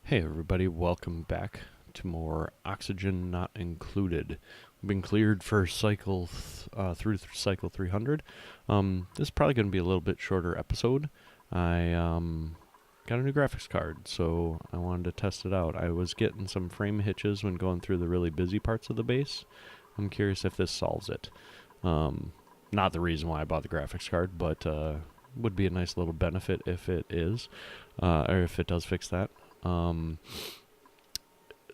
Hey everybody, welcome back to more Oxygen Not Included. We've been cleared for through cycle 300. This is probably going to be a little bit shorter episode. I got a new graphics card, so I wanted to test it out. I was getting some frame hitches when going through the really busy parts of the base. I'm curious if this solves it. Not the reason why I bought the graphics card, but would be a nice little benefit if it is, or if it does fix that.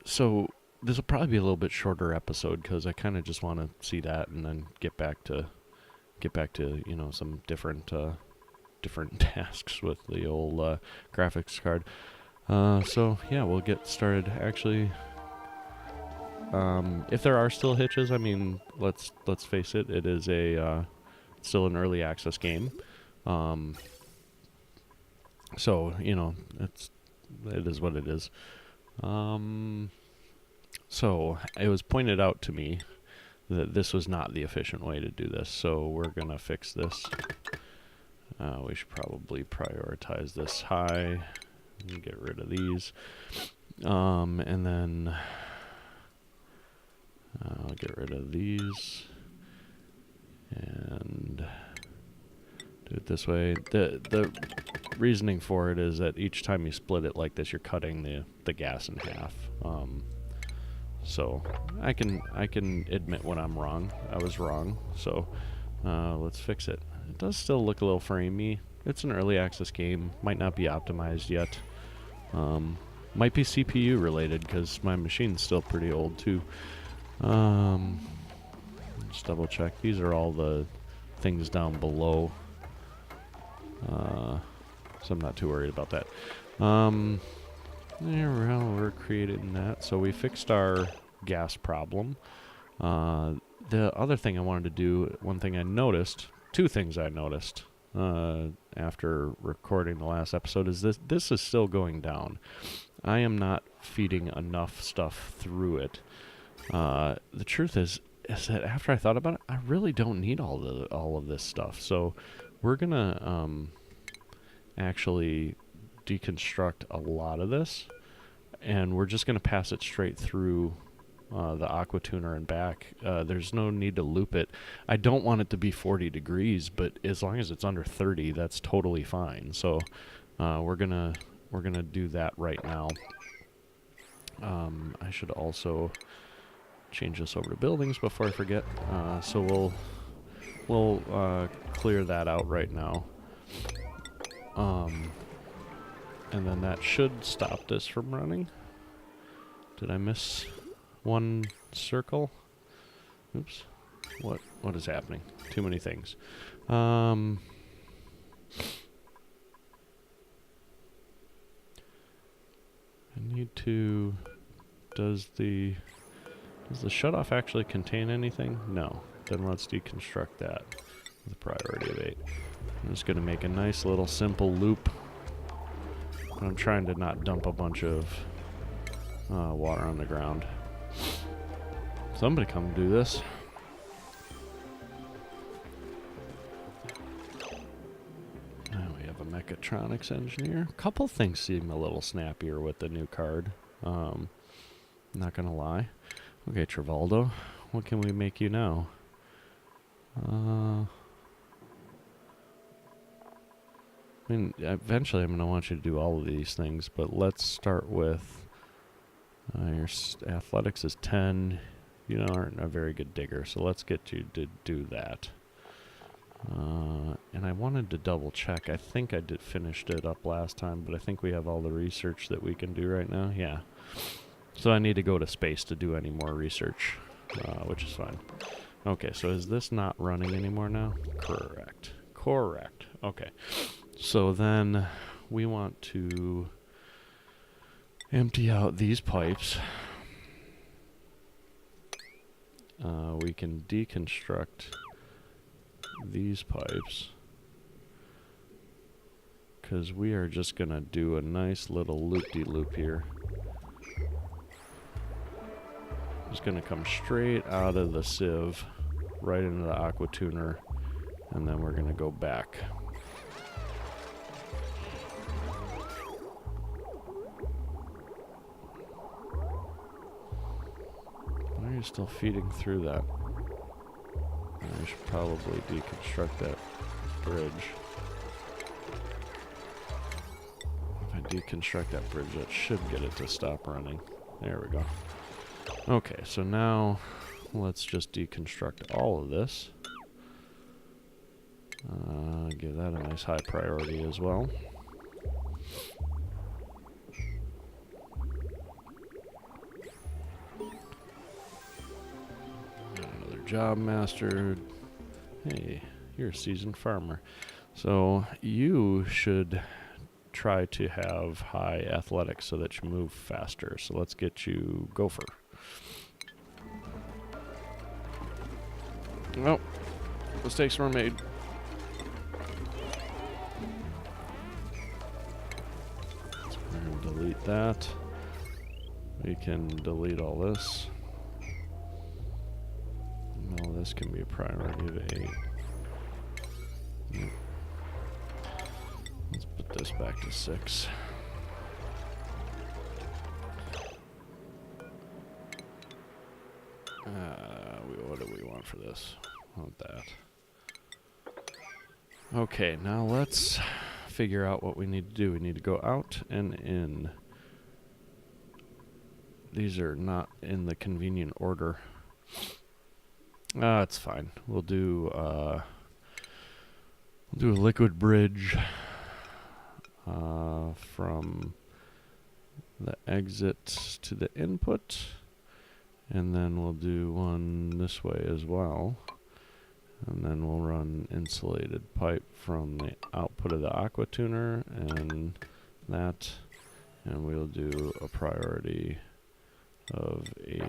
So this will probably be a little bit shorter episode because I kind of just want to see that and then get back to some different tasks with the old graphics card. So yeah, we'll get started. Actually, if there are still hitches, I mean, let's face it, it is still an early access game. So it is what it is. So it was pointed out to me that this was not the efficient way to do this, so we're gonna fix this. We should probably prioritize this high and get rid of these. And then I'll get rid of these and do it this way. The reasoning for it is that each time you split it like this, you're cutting the gas in half. So I can admit when I'm wrong. I was wrong. So let's fix it. It does still look a little framey. It's an early access game. Might not be optimized yet. Might be CPU related because my machine's still pretty old too. Just double check. These are all the things down below. So I'm not too worried about that. We're creating that. So we fixed our gas problem. The other thing I wanted to do, two things I noticed after recording the last episode is this is still going down. I am not feeding enough stuff through it. The truth is that after I thought about it, I really don't need all of this stuff. So we're gonna actually deconstruct a lot of this, and we're just gonna pass it straight through the aqua tuner and back. There's no need to loop it. I don't want it to be 40 degrees, but as long as it's under 30, that's totally fine. So we're gonna do that right now. I should also change this over to buildings before I forget. So we'll clear that out right now. And then that should stop this from running. Did I miss one circle? Oops. What is happening? Too many things. I need to... Does the shutoff actually contain anything? No. Then let's deconstruct that with a priority of 8. I'm just going to make a nice little simple loop. I'm trying to not dump a bunch of water on the ground. Somebody come do this. Now we have a mechatronics engineer. A couple things seem a little snappier with the new card. Not gonna lie. Okay, Travaldo, what can we make you now? I mean, eventually I'm going to want you to do all of these things, but let's start with your athletics is 10. You aren't a very good digger, so let's get you to do that. And I wanted to double check. I think I finished it up last time, but I think we have all the research that we can do right now. Yeah. So I need to go to space to do any more research, which is fine. Okay, so is this not running anymore now? Correct. Okay. So then we want to empty out these pipes. We can deconstruct these pipes because we are just going to do a nice little loop-de-loop here. Just going to come straight out of the sieve right into the aqua tuner, and then we're going to go back. you still feeding through that? I should probably deconstruct that bridge. If I deconstruct that bridge, that should get it to stop running. There we go. Okay, so now let's just deconstruct all of this. Give that a nice high priority as well. Another job master. Hey, you're a seasoned farmer. So you should try to have high athletics so that you move faster. So let's get you gopher. Oh, mistakes were made. So we're going to delete that. We can delete all this. And all this can be a priority of 8. Yep. Let's put this back to 6. What do we want for this? I want that. Okay, now let's figure out what we need to do. We need to go out and in. These are not in the convenient order. It's fine. We'll do a liquid bridge from the exit to the input, and then we'll do one this way as well, and then we'll run insulated pipe from the output of the aqua tuner and that, and we'll do a priority of 8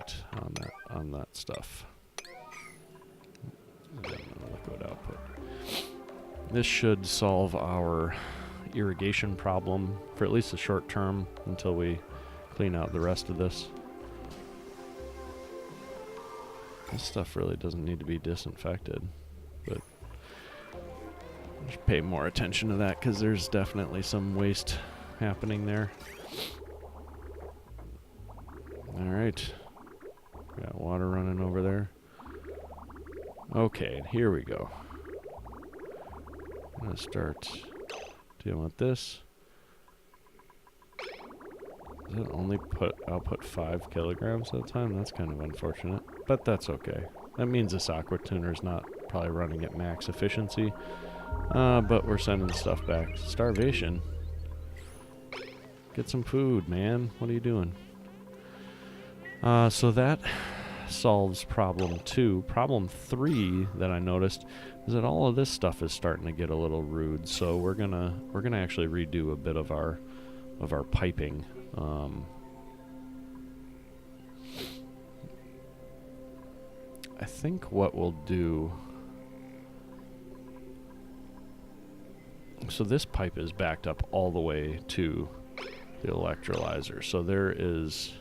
on that stuff. And then liquid output. This should solve our irrigation problem for at least the short term until we clean out the rest of this. This stuff really doesn't need to be disinfected, but I should pay more attention to that because there's definitely some waste happening there. Alright, got water running over there. Okay, here we go. I'm going to start dealing with this. Does it only output 5 kilograms at a time? That's kind of unfortunate, but that's okay. That means this aqua tuner is not probably running at max efficiency, but we're sending stuff back. Starvation? Get some food, man. What are you doing? So that solves problem 2. Problem 3 that I noticed is that all of this stuff is starting to get a little rude. So we're gonna actually redo a bit of our piping. I think what we'll do. So this pipe is backed up all the way to the electrolyzer. So there is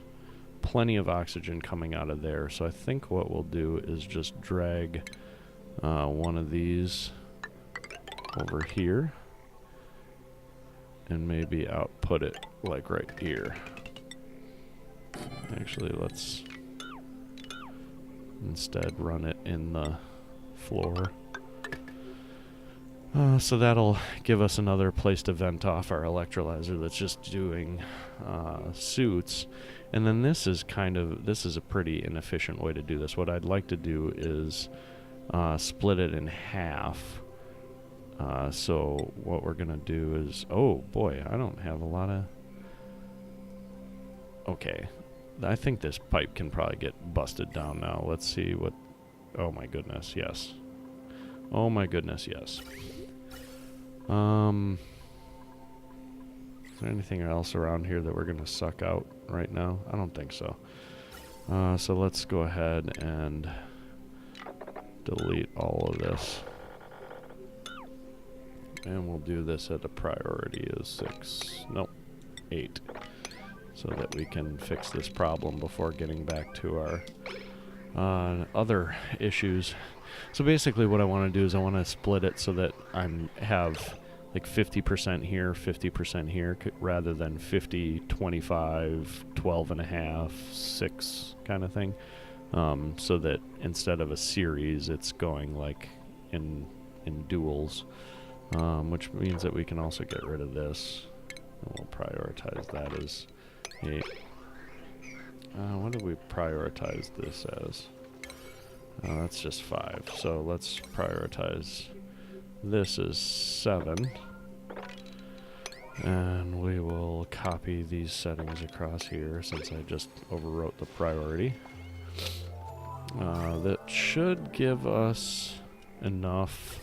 plenty of oxygen coming out of there. So I think what we'll do is just drag one of these over here and maybe output it like right here. Actually, let's instead run it in the floor. So that'll give us another place to vent off our electrolyzer that's just doing suits. And then this is a pretty inefficient way to do this. What I'd like to do is split it in half. So what we're going to do is, oh boy, I don't have a lot of... Okay, I think this pipe can probably get busted down now. Let's see what... Oh my goodness, yes. Oh my goodness, yes. Is there anything else around here that we're going to suck out right now? I don't think so. So let's go ahead and delete all of this. And we'll do this at a priority of 6. Nope, 8. So that we can fix this problem before getting back to our other issues. So basically what I want to do is I want to split it so that I have like 50% here, 50% here, rather than 50, 25, 12 and a half, 6 kind of thing. so that instead of a series, it's going like in duels, which means that we can also get rid of this. And we'll prioritize that as a... what do we prioritize this as? That's just 5. So let's prioritize this as 7. And we will copy these settings across here since I just overwrote the priority. That should give us enough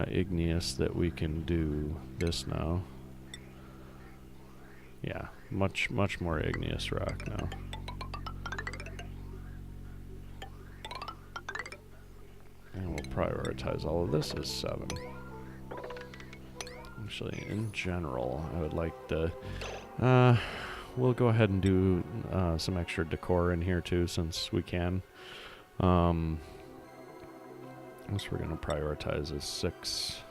igneous that we can do this now. Yeah, much more igneous rock now. And we'll prioritize all of this as 7. Actually, in general, I would like to... we'll go ahead and do some extra decor in here too, since we can. This we're going to prioritize as 6.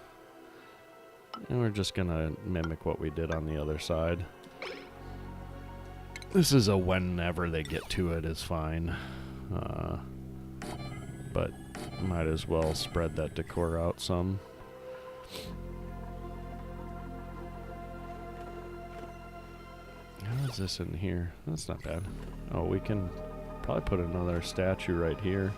And we're just going to mimic what we did on the other side. This is a whenever they get to it is fine. But might as well spread that decor out some. How is this in here? That's not bad. Oh, we can probably put another statue right here.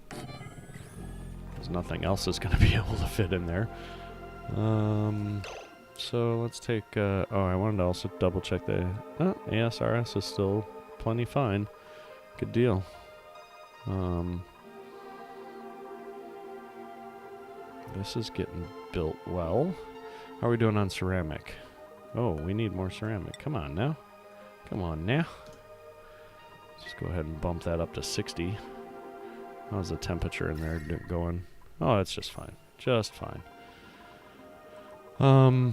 Because nothing else is going to be able to fit in there. So let's take... oh, I wanted to also double check the... ASRS is still plenty fine. Good deal. This is getting built well. How are we doing on ceramic? Oh, we need more ceramic. Come on now. Come on now. Let's just go ahead and bump that up to 60. How's the temperature in there going? Oh, it's just fine. Just fine. So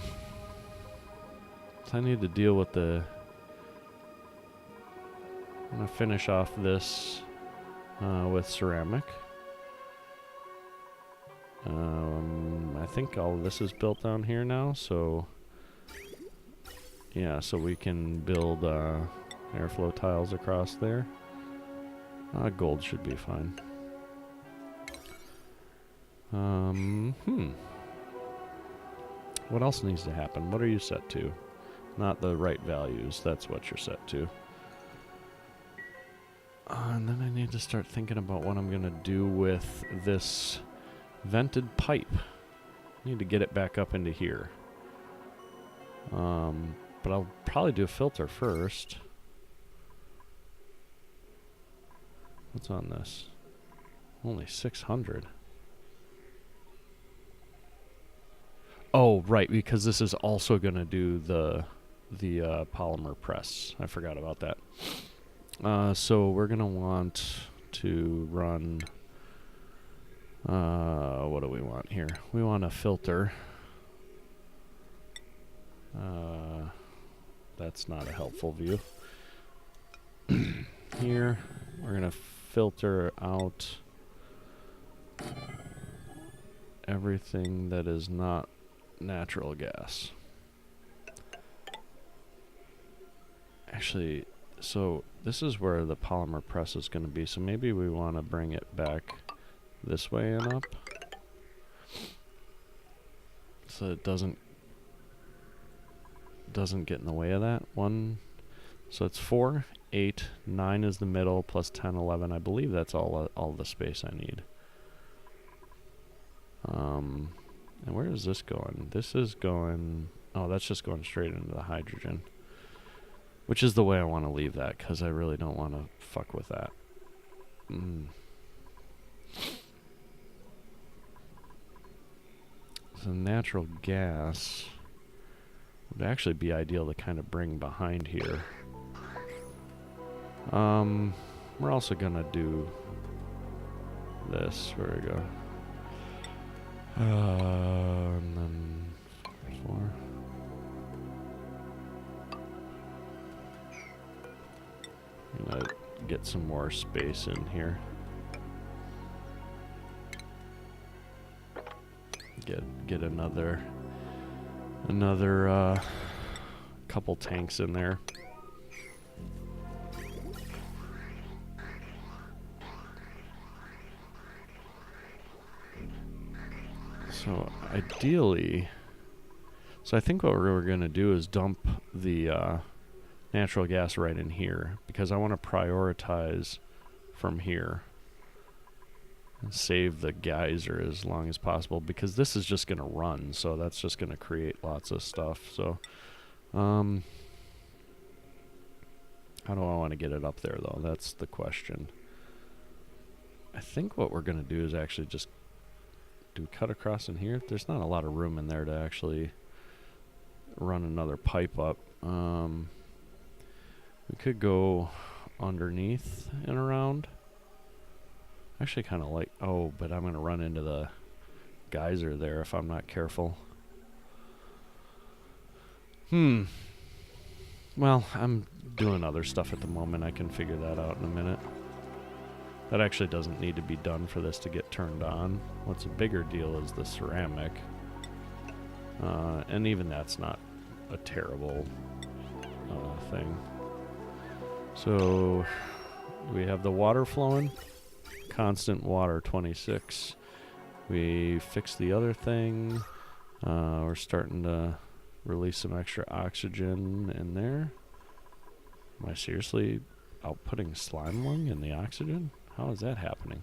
I need to deal with the... I'm going to finish off this with ceramic. I think all of this is built down here now, so... Yeah, so we can build airflow tiles across there. Gold should be fine. What else needs to happen? What are you set to? Not the right values. That's what you're set to. And then I need to start thinking about what I'm going to do with this vented pipe. I need to get it back up into here. But I'll probably do a filter first. What's on this? Only 600. Oh, right, because this is also going to do the polymer press. I forgot about that. So we're going to want to run... what do we want here? We want a filter. That's not a helpful view. Here, we're going to filter out everything that is not natural gas. Actually, so this is where the polymer press is going to be, so maybe we want to bring it back this way and up so it doesn't get in the way of that. So it's 4, 8, 9 is the middle, plus 10, 11. I believe that's all the space I need. And where is this going? This is going... Oh, that's just going straight into the hydrogen. Which is the way I want to leave that, because I really don't want to fuck with that. So natural gas would actually be ideal to kind of bring behind here. We're also going to do this. Where we go? And then 4. I'm going to get some more space in here. Get another couple tanks in there. So ideally, so I think what we're going to do is dump the natural gas right in here, because I want to prioritize from here and save the geyser as long as possible, because this is just going to run, so that's just going to create lots of stuff. So how do I want to get it up there, though? That's the question. I think what we're going to do is actually just do cut across in here. There's not a lot of room in there to actually run another pipe up. We could go underneath and around. Actually kind of like, oh, but I'm going to run into the geyser there if I'm not careful. Well, I'm doing other stuff at the moment. I can figure that out in a minute. That actually doesn't need to be done for this to get turned on. What's a bigger deal is the ceramic. And even that's not a terrible thing. So we have the water flowing. Constant water, 26. We fixed the other thing. We're starting to release some extra oxygen in there. Am I seriously outputting slime lung in the oxygen? How is that happening?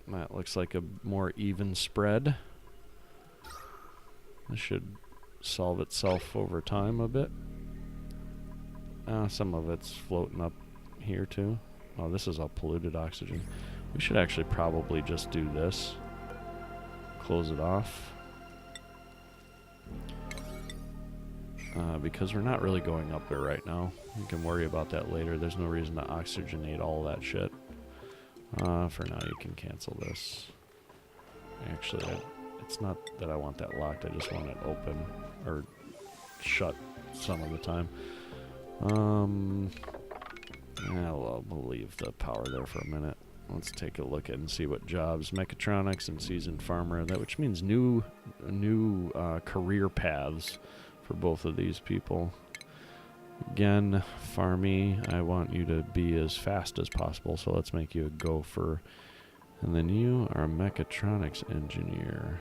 That looks like a more even spread. This should solve itself over time a bit. Some of it's floating up here too. Oh, this is all polluted oxygen. We should actually probably just do this. Close it off. Because we're not really going up there right now. We can worry about that later. There's no reason to oxygenate all that shit. For now, you can cancel this. Actually, it's not that I want that locked. I just want it open or shut some of the time. We'll leave the power there for a minute. Let's take a look at and see what jobs. Mechatronics and seasoned farmer. That which means new career paths for both of these people. Again, farmy, I want you to be as fast as possible, so let's make you a gopher. And then you are a mechatronics engineer.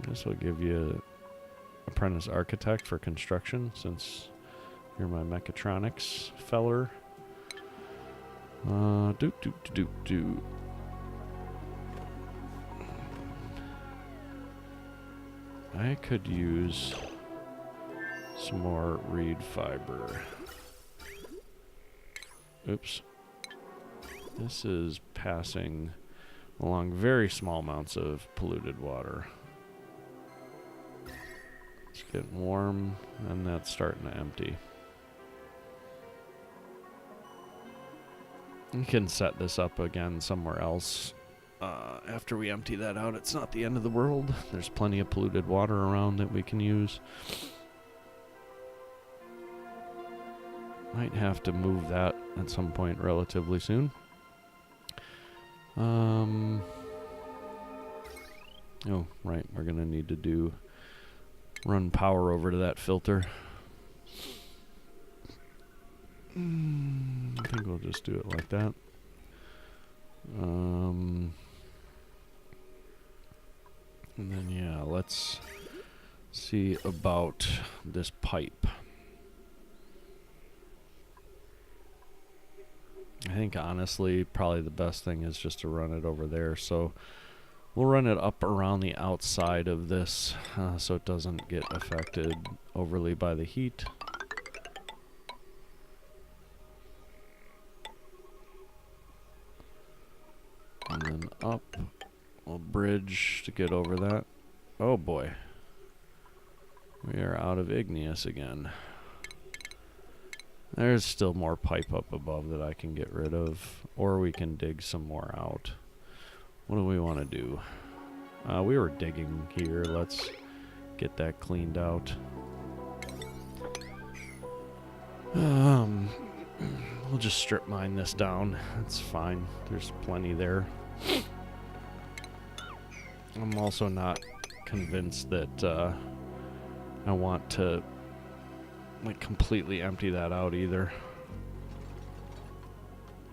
This will give you apprentice architect for construction, since you're my mechatronics feller. I could use some more reed fiber. Oops. This is passing along very small amounts of polluted water. It's getting warm, and that's starting to empty. You can set this up again somewhere else. After we empty that out, it's not the end of the world. There's plenty of polluted water around that we can use. Might have to move that at some point relatively soon. Oh, right. We're going to need to run power over to that filter. I think we'll just do it like that. And then, yeah, let's see about this pipe. I think, honestly, probably the best thing is just to run it over there. So we'll run it up around the outside of this so it doesn't get affected overly by the heat. And then up. We'll bridge to get over that. Oh boy. We are out of igneous again. There's still more pipe up above that I can get rid of. Or we can dig some more out. What do we want to do? We were digging here. Let's get that cleaned out. We'll just strip mine this down. That's fine. There's plenty there. I'm also not convinced that I want to like completely empty that out either.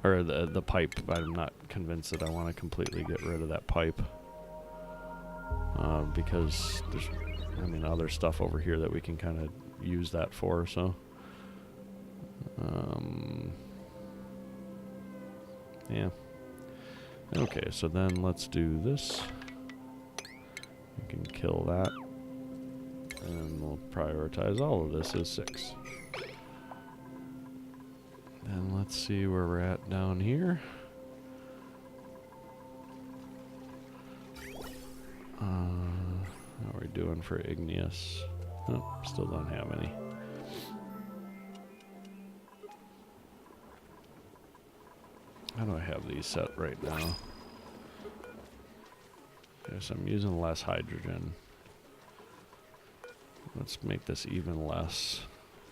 Or the pipe. I'm not convinced that I want to completely get rid of that pipe. Because there's, I mean, other stuff over here that we can kind of use that for, so. Yeah. Okay, so then let's do this. We can kill that. And we'll prioritize all of this as 6. And let's see where we're at down here. How are we doing for igneous? Oh, still don't have any. How do I have these set right now? Okay, so I'm using less hydrogen. Let's make this even less,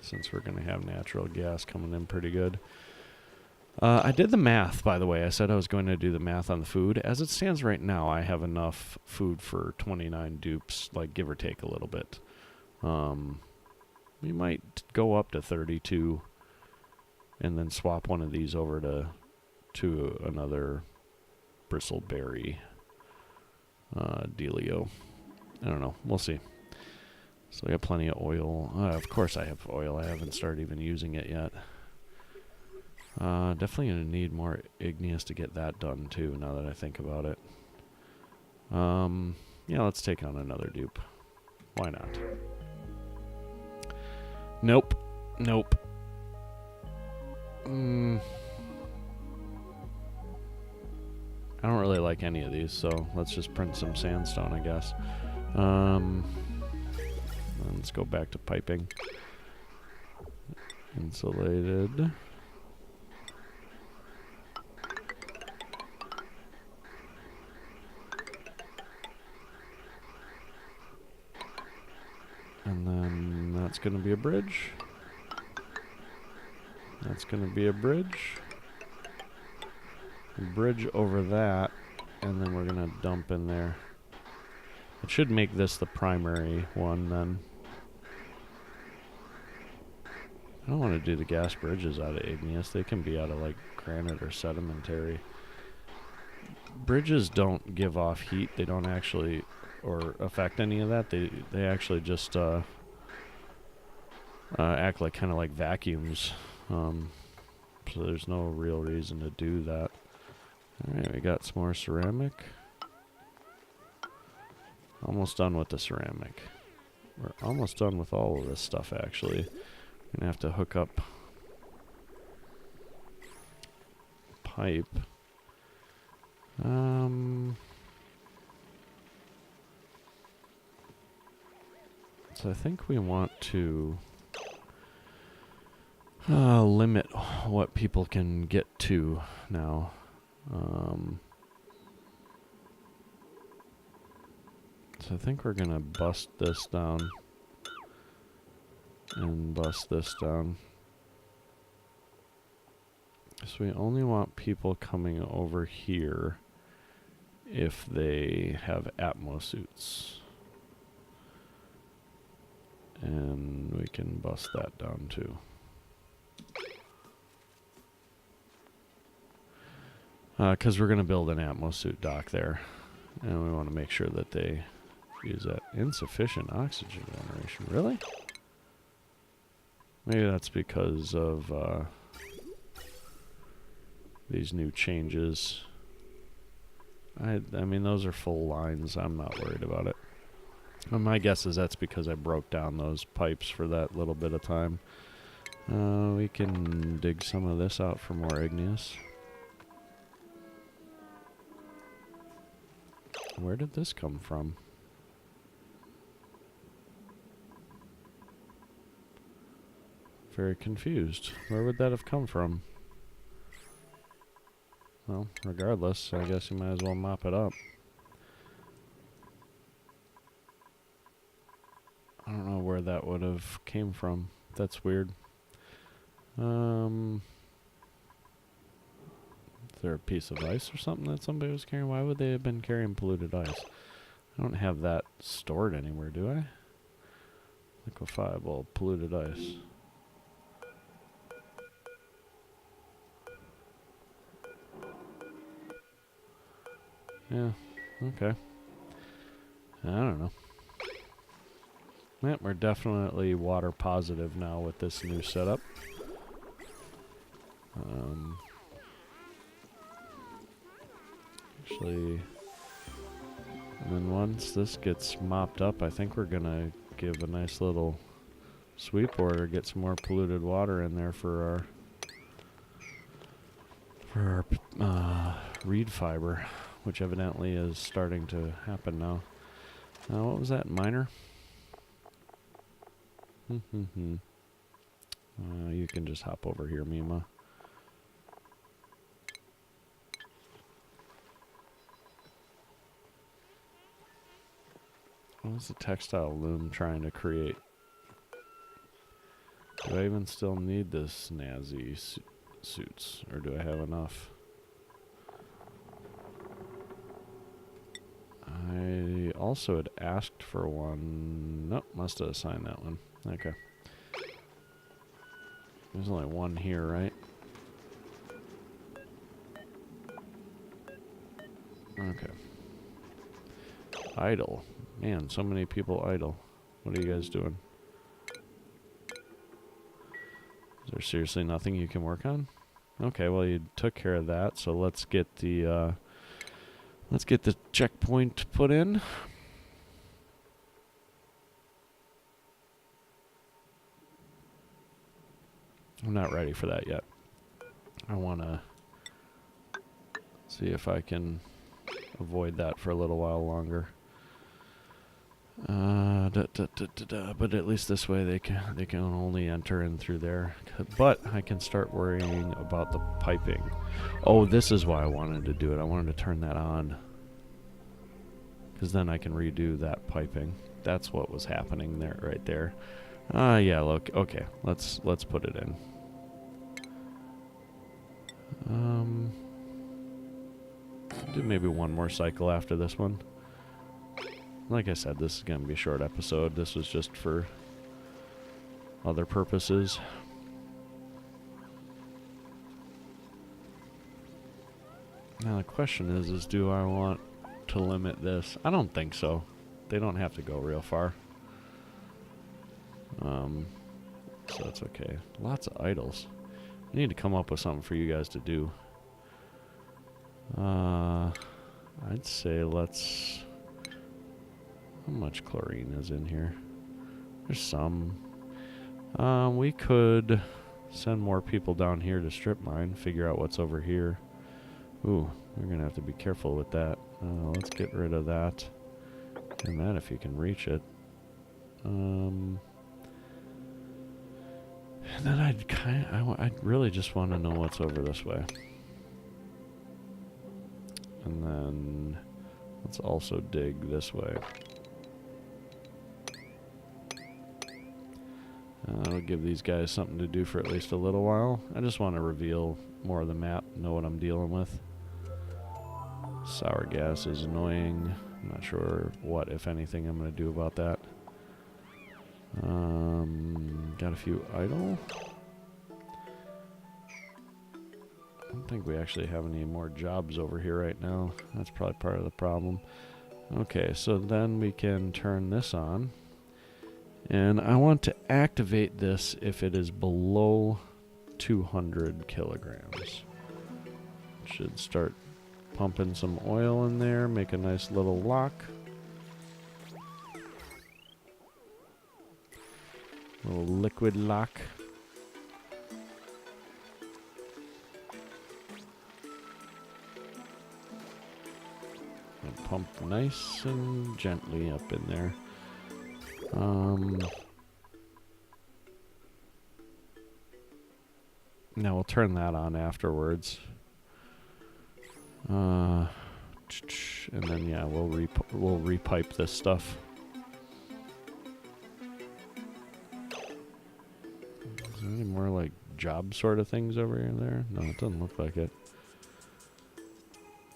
since we're going to have natural gas coming in pretty good. I did the math, by the way. I said I was going to do the math on the food. As it stands right now, I have enough food for 29 dupes, like give or take a little bit. We might go up to 32 and then swap one of these over to another bristleberry dealio. I don't know. We'll see. So I got plenty of oil. Of course I have oil. I haven't started even using it yet. Definitely going to need more igneous to get that done too, now that I think about it. Yeah, let's take on another dupe. Why not? Nope. Nope. I don't really like any of these, so let's just print some sandstone, I guess. Let's go back to piping. Insulated. And then that's going to be a bridge. That's going to be a bridge. A bridge over that. And then we're going to dump in there. It should make this the primary one then. I don't want to do the gas bridges out of igneous. They can be out of like granite or sedimentary. Bridges don't give off heat. They don't actually or affect any of that. They actually just act like kind of like vacuums. So there's no real reason to do that. Alright, we got some more ceramic. Almost done with the ceramic. We're almost done with all of this stuff actually. We're gonna have to hook up pipe. So I think we want to limit what people can get to now. So I think we're gonna bust this down and bust this down. So we only want people coming over here if they have Atmo suits. And we can bust that down too. Because we're going to build an Atmo suit dock there. And we want to make sure that they use that. Insufficient oxygen generation. Really? Maybe that's because of these new changes. I mean, those are full lines. I'm not worried about it. My guess is that's because I broke down those pipes for that little bit of time. We can dig some of this out for more igneous. Where did this come from? Very confused. Where would that have come from? Well, regardless, I guess you might as well mop it up. I don't know where that would have came from. That's weird. Is there a piece of ice or something that somebody was carrying? Why would they have been carrying polluted ice? I don't have that stored anywhere, do I? Liquefiable polluted ice. Yeah, okay. I don't know. Yeah, we're definitely water positive now with this new setup. Actually, and then once this gets mopped up, I think we're gonna give a nice little sweep order, get some more polluted water in there for our reed fiber, which evidently is starting to happen now. What was that, minor? You can just hop over here, Mima. What is the textile loom trying to create? Do I even still need this snazzy suits, or do I have enough? I also had asked for one. Nope, must have assigned that one. Okay. There's only one here, right? Okay. Idle. Man, so many people idle. What are you guys doing? Is there seriously nothing you can work on? Okay, well you took care of that, so let's get the checkpoint put in. I'm not ready for that yet. I want to see if I can avoid that for a little while longer. But at least this way they can only enter in through there. But I can start worrying about the piping. Oh, this is why I wanted to do it. I wanted to turn that on, because then I can redo that piping. That's what was happening there, right there. Yeah. Look. Okay. Let's put it in. Do maybe one more cycle after this one. Like I said, this is going to be a short episode. This was just for other purposes. Now the question is do I want to limit this? I don't think so. They don't have to go real far. So that's okay. Lots of idols. I need to come up with something for you guys to do. I'd say let's... How much chlorine is in here? There's some. We could send more people down here to strip mine, figure out what's over here. Ooh, we're going to have to be careful with that. Let's get rid of that. And that if you can reach it. And then I'd really just want to know what's over this way. And then let's also dig this way. That'll give these guys something to do for at least a little while. I just want to reveal more of the map, know what I'm dealing with. Sour gas is annoying. I'm not sure what, if anything, I'm going to do about that. Got a few idle. I don't think we actually have any more jobs over here right now. That's probably part of the problem. Okay, so then we can turn this on. And I want to activate this if it is below 200 kilograms. Should start pumping some oil in there, make a nice little lock. Little liquid lock. And pump nice and gently up in there. Now we'll turn that on afterwards. And then yeah, we'll repipe this stuff. Is there any more like job sort of things over here and there? No, it doesn't look like it.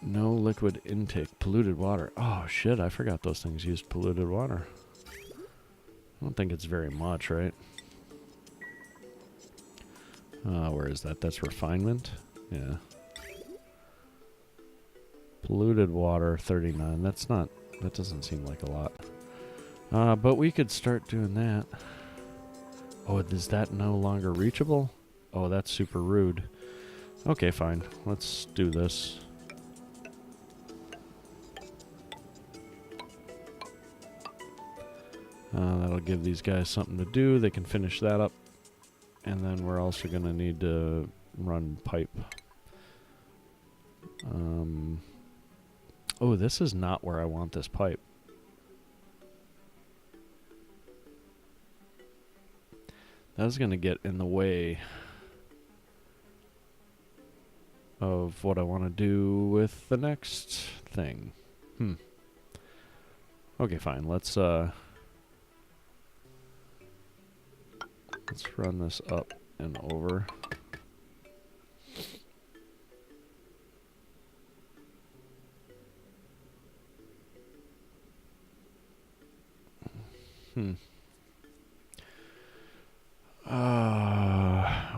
No liquid intake, polluted water. Oh shit, I forgot those things used polluted water. I don't think it's very much, right? Where is that? That's refinement? Yeah. Polluted water, 39. That doesn't seem like a lot. But we could start doing that. Oh, is that no longer reachable? Oh, that's super rude. Okay, fine. Let's do this. That'll give these guys something to do. They can finish that up. And then we're also going to need to run pipe. Oh, this is not where I want this pipe. That's going to get in the way of what I want to do with the next thing. Okay, fine. Let's run this up and over.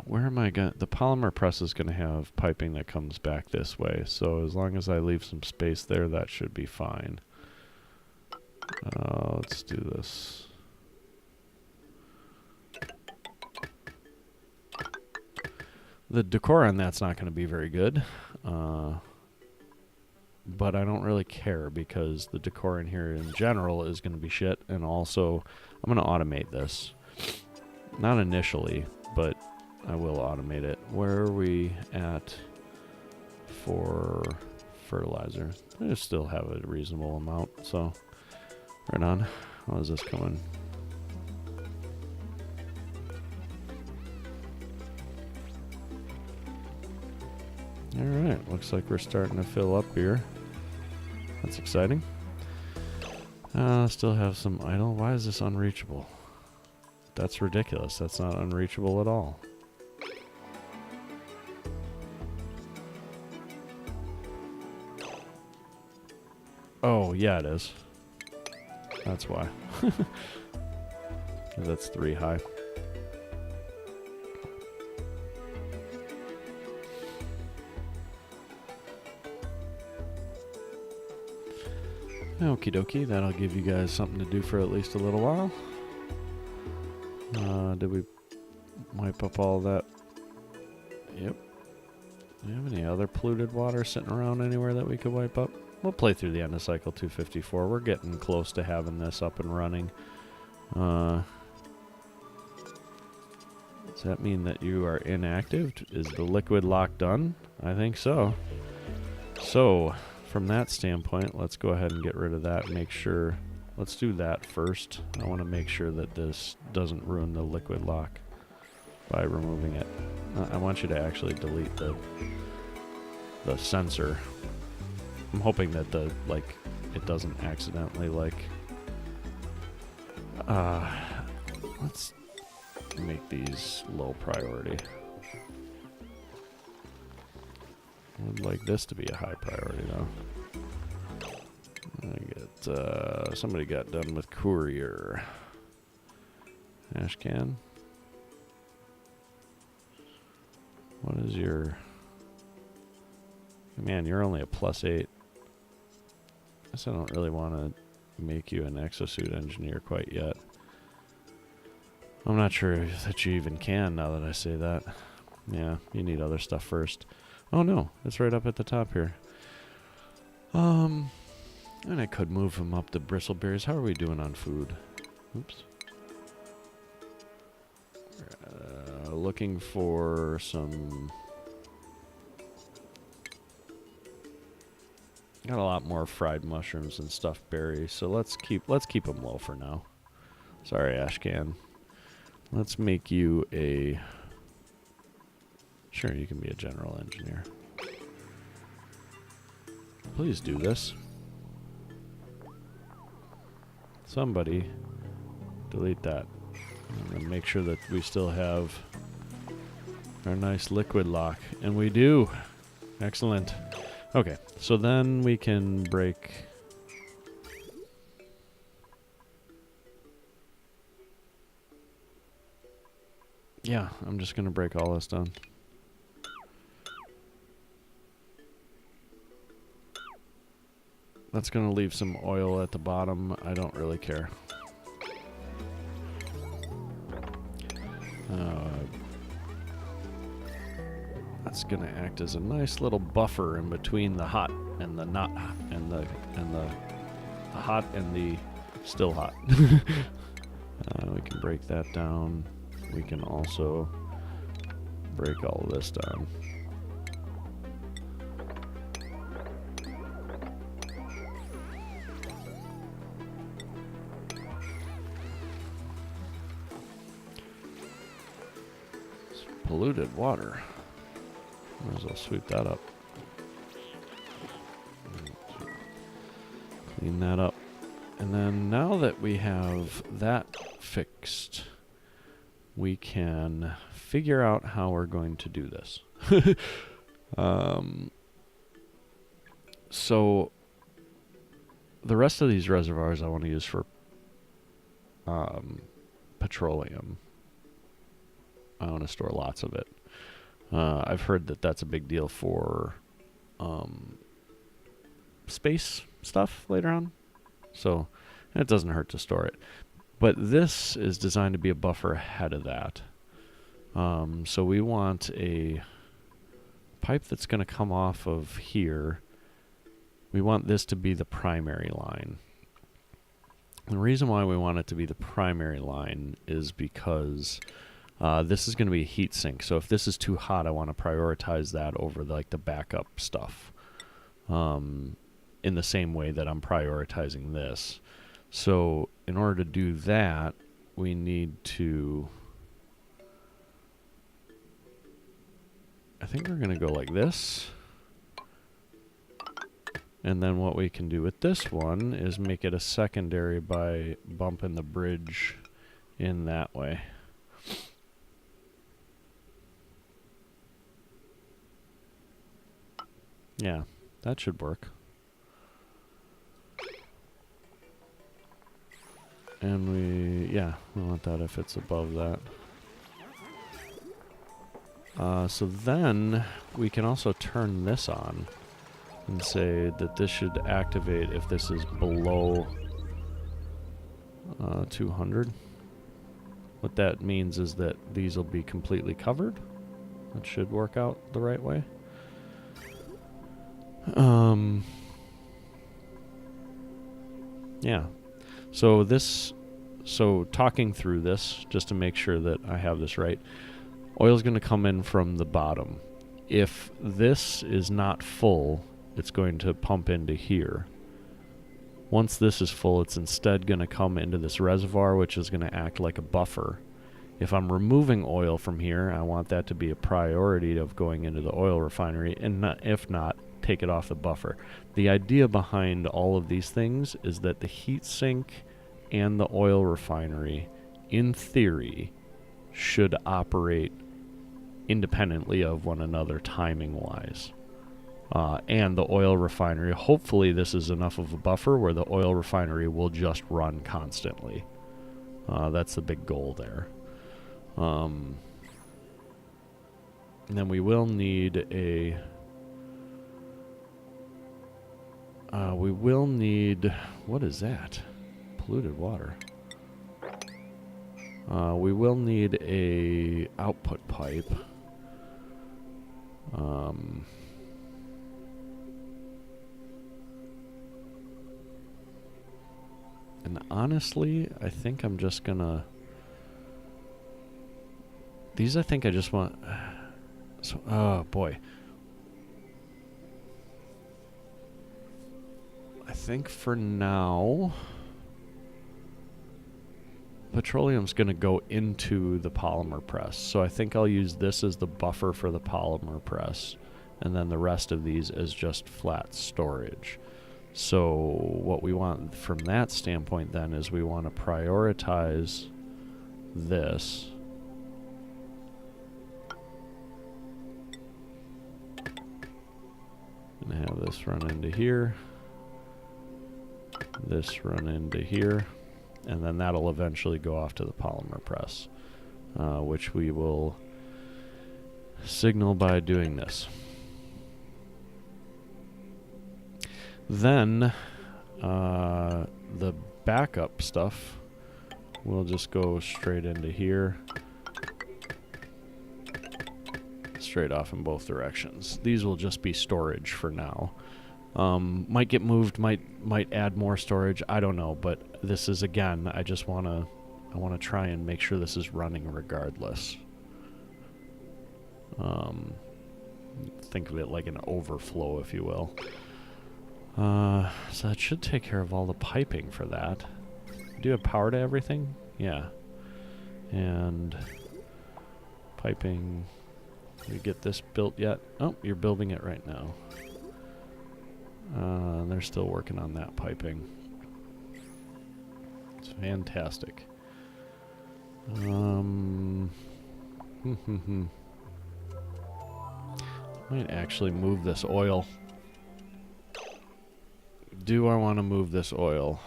Where am I going? The polymer press is going to have piping that comes back this way. So as long as I leave some space there, that should be fine. Let's do this. The decor on that's not going to be very good. But I don't really care because the decor in here in general is going to be shit. And also, I'm going to automate this. Not initially, but I will automate it. Where are we at for fertilizer? I still have a reasonable amount, so right on. How is this coming? Alright, looks like we're starting to fill up here. That's exciting. Still have some idle. Why is this unreachable? That's ridiculous. That's not unreachable at all. Oh, yeah, it is. That's why. That's 3 high. Okie dokie, that'll give you guys something to do for at least a little while. Did we wipe up all that? Yep. Do we have any other polluted water sitting around anywhere that we could wipe up? We'll play through the end of cycle 254. We're getting close to having this up and running. Does that mean that you are inactive? Is the liquid lock done? I think so. So, from that standpoint, let's go ahead and get rid of that and make sure. Let's do that first. I want to make sure that this doesn't ruin the liquid lock by removing it. I want you to actually delete the sensor. I'm hoping that it doesn't accidentally let's make these low priority. I would like this to be a high priority though. Somebody got done with courier. Ashcan. What is your... Man, you're only a +8. I guess I don't really want to make you an exosuit engineer quite yet. I'm not sure that you even can now that I say that. Yeah, you need other stuff first. Oh no, it's right up at the top here. And I could move him up to bristleberries. How are we doing on food? Oops. Looking for some... Got a lot more fried mushrooms and stuffed berries, so let's keep them low for now. Sorry, Ashcan. Let's make you a... Sure, you can be a general engineer. Please do this. Somebody delete that. And make sure that we still have our nice liquid lock. And we do. Excellent. Okay, so then we can break... Yeah, I'm just going to break all this down. That's going to leave some oil at the bottom. I don't really care. That's going to act as a nice little buffer in between the hot and the not hot, and the hot and the still hot. We can break that down. We can also break all of this down. It's polluted water. Might as well sweep that up. Clean that up. And then now that we have that fixed, we can figure out how we're going to do this. So the rest of these reservoirs I want to use for petroleum. I want to store lots of it. I've heard that that's a big deal for space stuff later on. So it doesn't hurt to store it. But this is designed to be a buffer ahead of that. So we want a pipe that's going to come off of here. We want this to be the primary line. The reason why we want it to be the primary line is because this is going to be a heat sink. So if this is too hot, I want to prioritize that over like the backup stuff. In the same way that I'm prioritizing this. So in order to do that, we need to, I think we're going to go like this. And then what we can do with this one is make it a secondary by bumping the bridge in that way. Yeah, that should work. And we want that if it's above that. So then we can also turn this on and say that this should activate if this is below 200. What that means is that these will be completely covered. That should work out the right way. Yeah. So talking through this, just to make sure that I have this right, oil is going to come in from the bottom. If this is not full, it's going to pump into here. Once this is full, it's instead going to come into this reservoir, which is going to act like a buffer. If I'm removing oil from here, I want that to be a priority of going into the oil refinery, and if not, take it off the buffer. The idea behind all of these things is that the heat sink and the oil refinery, in theory, should operate independently of one another timing-wise. And the oil refinery, hopefully this is enough of a buffer where the oil refinery will just run constantly. That's the big goal there. And then we will need a... what is that? Polluted water. We will need a output pipe. And honestly, I think I'm just gonna... These I think I just want... So, oh boy. I think for now, petroleum's going to go into the polymer press. So I think I'll use this as the buffer for the polymer press, and then the rest of these as just flat storage. So what we want from that standpoint then is we want to prioritize this. And have this run into here. This run into here, and then that'll eventually go off to the polymer press, which we will signal by doing this. Then The backup stuff will just go straight into here. Straight off in both directions. These will just be storage for now. Might get moved, might add more storage, I don't know, but this is, again, I wanna try and make sure this is running regardless. Think of it like an overflow, if you will. So that should take care of all the piping for that. Do you have power to everything? Yeah. And piping, we get this built yet? Oh, you're building it right now. They're still working on that piping. It's fantastic. Might actually move this oil. Do I want to move this oil?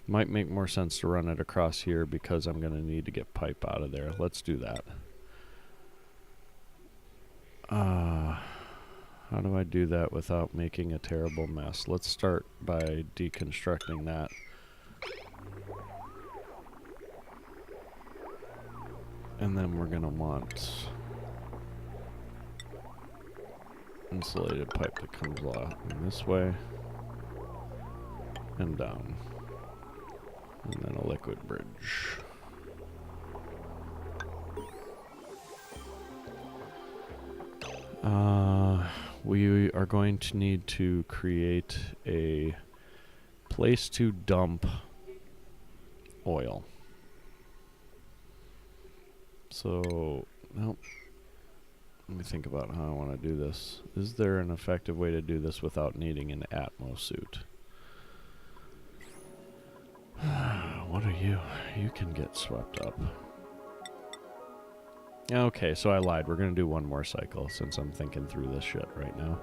Might make more sense to run it across here because I'm going to need to get pipe out of there. Let's do that. How do I do that without making a terrible mess? Let's start by deconstructing that. And then we're going to want insulated pipe that comes along this way and down. And then a liquid bridge. We are going to need to create a place to dump oil. So, nope. Let me think about how I want to do this. Is there an effective way to do this without needing an Atmo suit? What are you? You can get swept up. Okay, so I lied. We're going to do one more cycle since I'm thinking through this shit right now.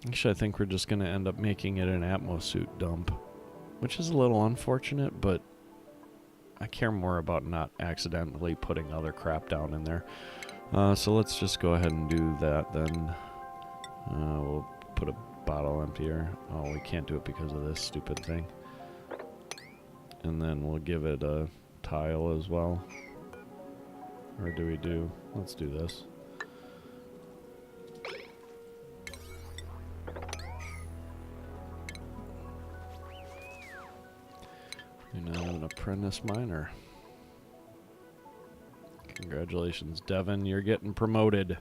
Actually, I think we're just going to end up making it an Atmosuit dump, which is a little unfortunate, but I care more about not accidentally putting other crap down in there. So let's just go ahead and do that then. We'll put a bottle emptier. Oh, we can't do it because of this stupid thing. And then we'll give it a tile as well. Or do we do... Let's do this. We now have an apprentice miner. Congratulations, Devin. You're getting promoted.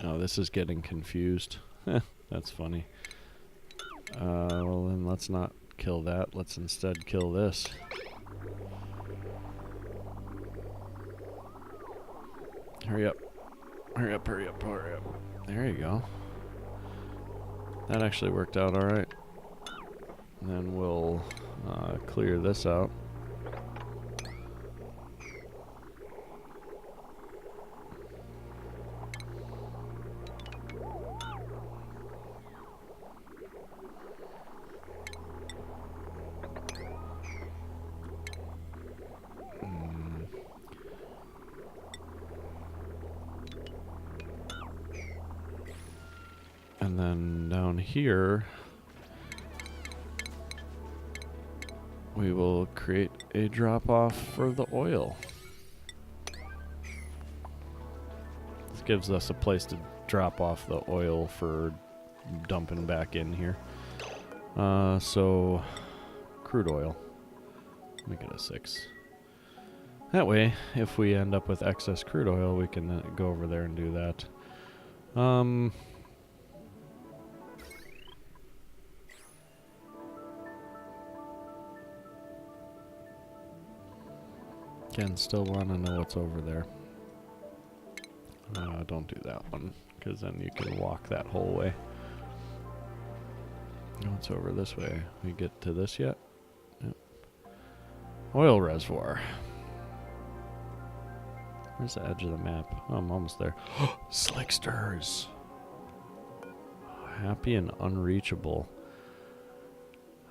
Oh, this is getting confused. That's funny. Well, then let's not kill that. Let's instead kill this. Hurry up. Hurry up, hurry up, hurry up. There you go. That actually worked out alright. Then we'll clear this out. And then down here, we will create a drop-off for the oil. This gives us a place to drop off the oil for dumping back in here. So, crude oil. Make it a 6. That way, if we end up with excess crude oil, we can go over there and do that. Again, still want to know what's over there. Don't do that one, because then you can walk that whole way. What's over this way? We get to this yet? Yep. Oil reservoir. Where's the edge of the map? Oh, I'm almost there. Slicksters! Happy and unreachable.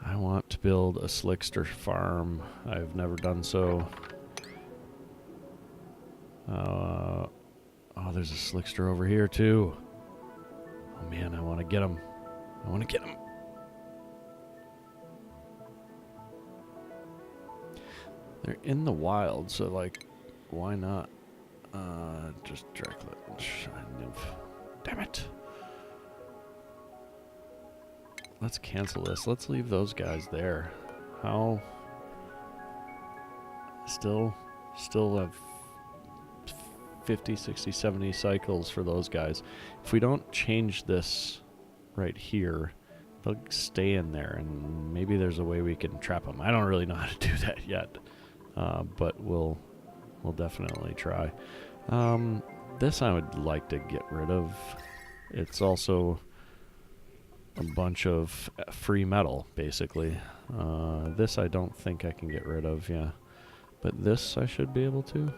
I want to build a slickster farm. I've never done so. Oh, there's a slickster over here too. Oh man, I want to get him. I want to get him. They're in the wild, so like, why not? Just directly. Damn it. Let's cancel this. Let's leave those guys there. How? Still have 50, 60, 70 cycles for those guys. If we don't change this right here, they'll stay in there, and maybe there's a way we can trap them. I don't really know how to do that yet, but we'll definitely try. This I would like to get rid of. It's also a bunch of free metal, basically. This I don't think I can get rid of, yeah. But this I should be able to.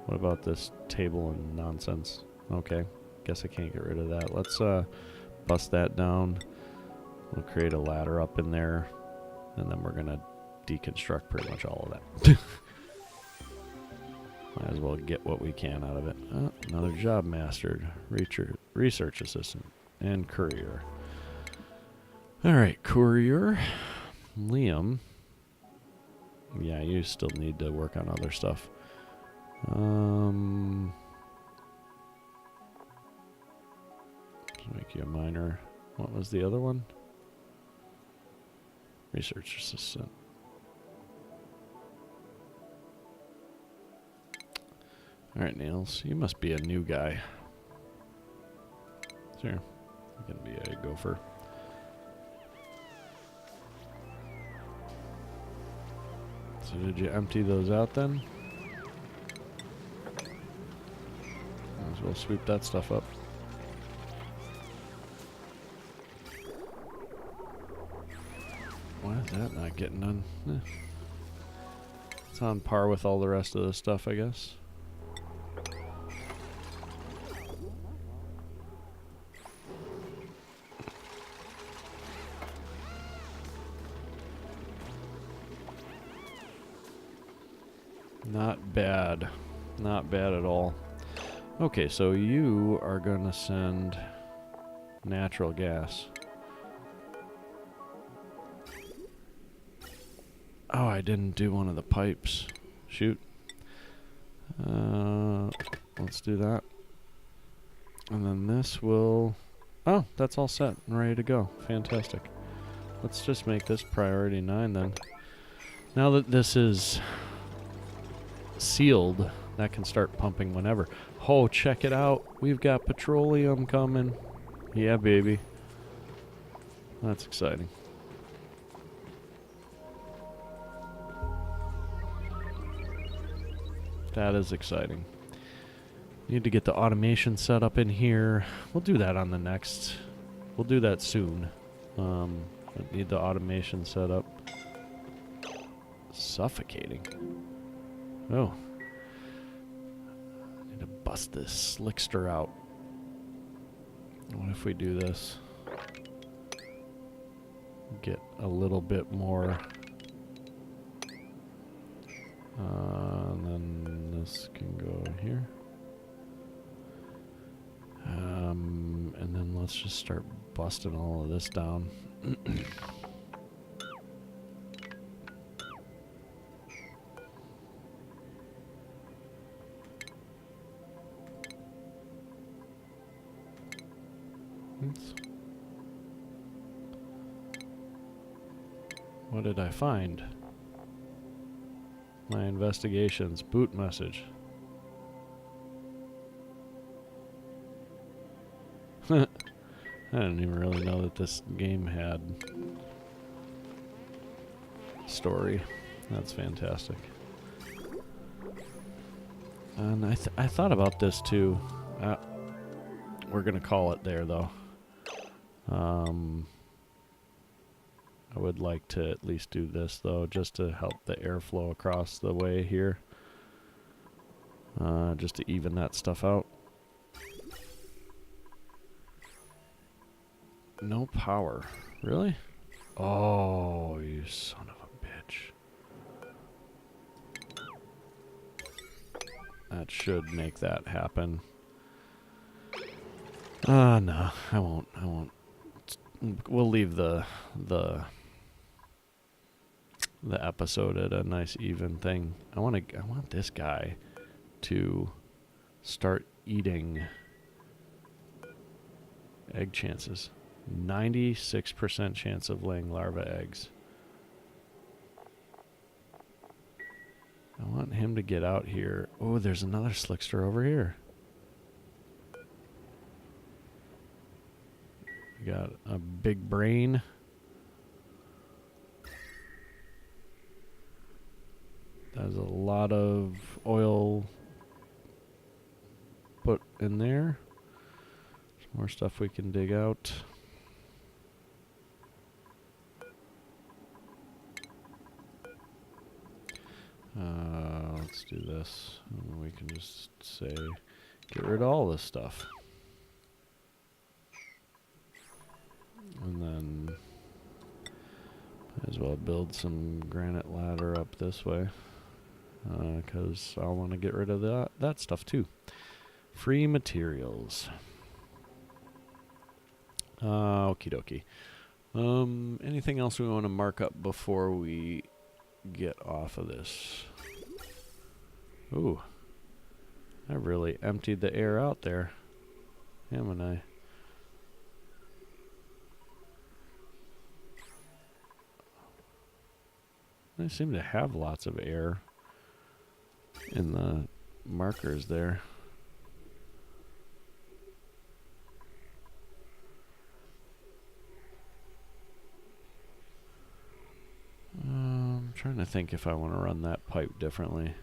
What about this table and nonsense? Okay, guess I can't get rid of that. Let's bust that down. We'll create a ladder up in there, and then we're gonna deconstruct pretty much all of that. Might as well get what we can out of it. Another job mastered. Research assistant. And courier. Alright, courier. Liam. Yeah, you still need to work on other stuff. Let's make you a miner. What was the other one? Research assistant. Alright, Nails, you must be a new guy. Sure, you can be a gopher. So did you empty those out then? Might as well sweep that stuff up. Why is that not getting done? It's on par with all the rest of the stuff, I guess. Not bad. Not bad at all. Okay, so you are gonna send natural gas. Oh, I didn't do one of the pipes. Shoot. Let's do that. And then this will... Oh, that's all set and ready to go. Fantastic. Let's just make this priority 9 then. Now that this is sealed, that can start pumping whenever. Oh, check it out. We've got petroleum coming. Yeah, baby. That's exciting. That is exciting. Need to get the automation set up in here. We'll do that on the next. We'll do that soon. I need the automation set up. Suffocating. Oh. Need to bust this slickster out. What if we do this? Get a little bit more. And then this can go here. And then let's just start busting all of this down. Oops. What did I find? My investigations. Boot message. I didn't even really know that this game had story. That's fantastic. And I thought about this too. We're gonna call it there though. I would like to at least do this though, just to help the airflow across the way here. just to even that stuff out. No power. Really? Oh, you son of a bitch. That should make that happen. No, I won't. We'll leave the episode at a nice even thing. I want this guy to start eating egg chances. 96% chance of laying larva eggs. I want him to get out here. Oh, there's another slickster over here. We got a big brain. There's a lot of oil put in there. Some more stuff we can dig out. Let's do this. And we can just say, get rid of all this stuff. And then might as well build some granite ladder up this way. Because I want to get rid of that stuff too. Free materials. Okie dokie. Anything else we want to mark up before we get off of this? Ooh. I really emptied the air out there, haven't I? I seem to have lots of air in the markers there. I'm trying to think if I want to run that pipe differently.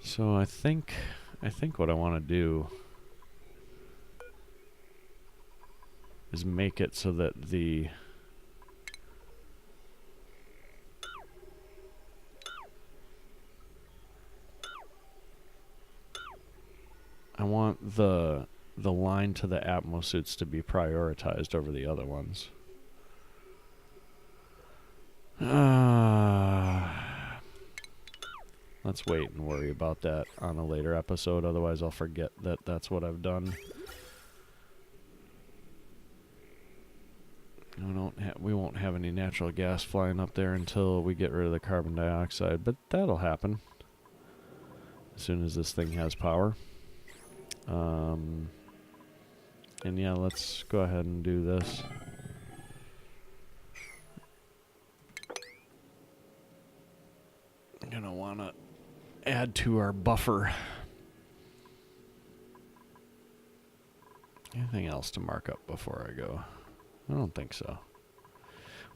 So I think what I want to do is make it so that I want the line to the atmosuits to be prioritized over the other ones. Let's wait and worry about that on a later episode, otherwise I'll forget that that's what I've done. We won't have any natural gas flying up there until we get rid of the carbon dioxide, but that'll happen as soon as this thing has power. And yeah, let's go ahead and do this. I'm gonna wanna add to our buffer. Anything else to mark up before I go? I don't think so.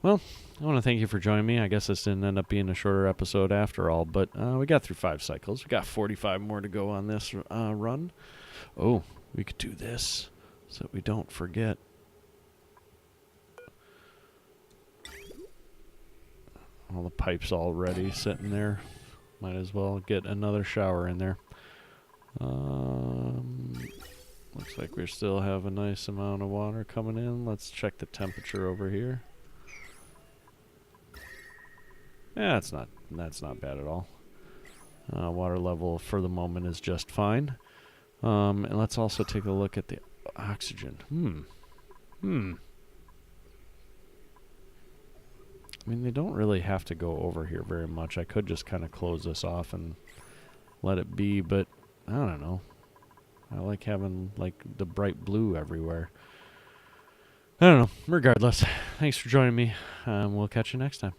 Well, I want to thank you for joining me. I guess this didn't end up being a shorter episode after all, but we got through 5 cycles. We got 45 more to go on this run. Oh, we could do this so that we don't forget. All the pipes already sitting there. Might as well get another shower in there. Looks like we still have a nice amount of water coming in. Let's check the temperature over here. Yeah, that's not bad at all. Water level for the moment is just fine. And let's also take a look at the oxygen. I mean, they don't really have to go over here very much. I could just kind of close this off and let it be, but I don't know. I like having like the bright blue everywhere. I don't know. Regardless, thanks for joining me. We'll catch you next time.